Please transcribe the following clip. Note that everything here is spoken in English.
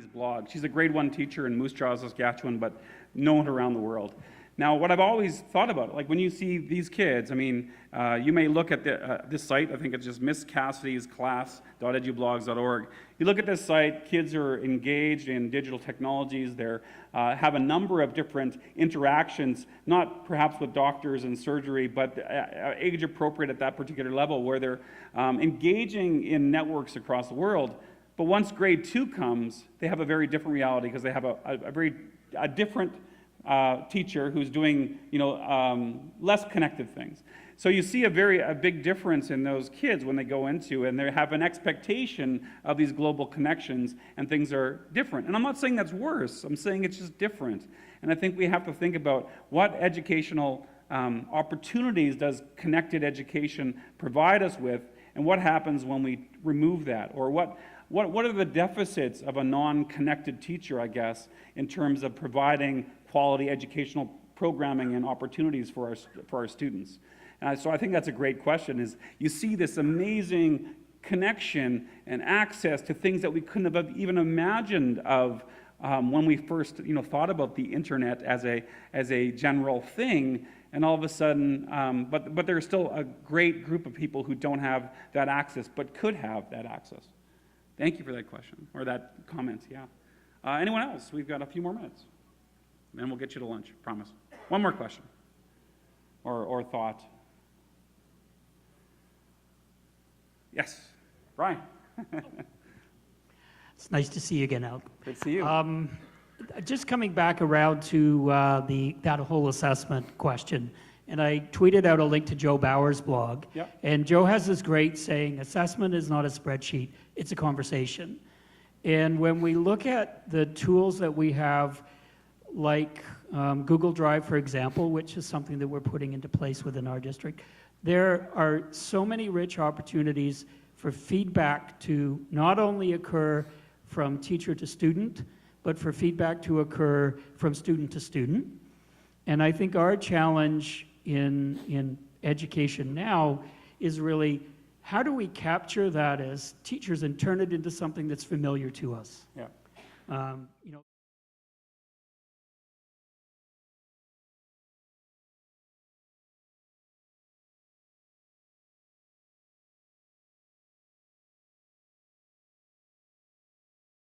blog. She's a grade 1 teacher in Moose Jaw, Saskatchewan, but known around the world. Now, what I've always thought about, like when you see these kids, I mean, you may look at this site, I think it's just Miss Cassidy's class.edublogs.org. You look at this site, kids are engaged in digital technologies, they have a number of different interactions, not perhaps with doctors and surgery, but age appropriate at that particular level, where they're engaging in networks across the world. But once grade 2 comes, they have a very different reality because they have a different teacher who's doing, less connected things. So you see a big difference in those kids when they go into, and they have an expectation of these global connections, and things are different. And I'm not saying that's worse. I'm saying it's just different. And I think we have to think about what educational opportunities does connected education provide us with, and what happens when we remove that, or what are the deficits of a non-connected teacher, I guess, in terms of providing quality educational programming and opportunities for our students? And so I think that's a great question, is you see this amazing connection and access to things that we couldn't have even imagined of when we first thought about the internet as a general thing, and all of a sudden, but there's still a great group of people who don't have that access but could have that access. Thank you for that question, or that comment, yeah. Anyone else? We've got a few more minutes. Then we'll get you to lunch, promise. One more question, or thought. Yes, Brian. It's nice to see you again, Al. Good to see you. Just coming back around to that whole assessment question, and I tweeted out a link to Joe Bauer's blog. Yep. And Joe has this great saying, assessment is not a spreadsheet, it's a conversation. And when we look at the tools that we have, like Google Drive, for example, which is something that we're putting into place within our district, there are so many rich opportunities for feedback to not only occur from teacher to student, but for feedback to occur from student to student. And I think our challenge in education now is really, how do we capture that as teachers and turn it into something that's familiar to us? Yeah.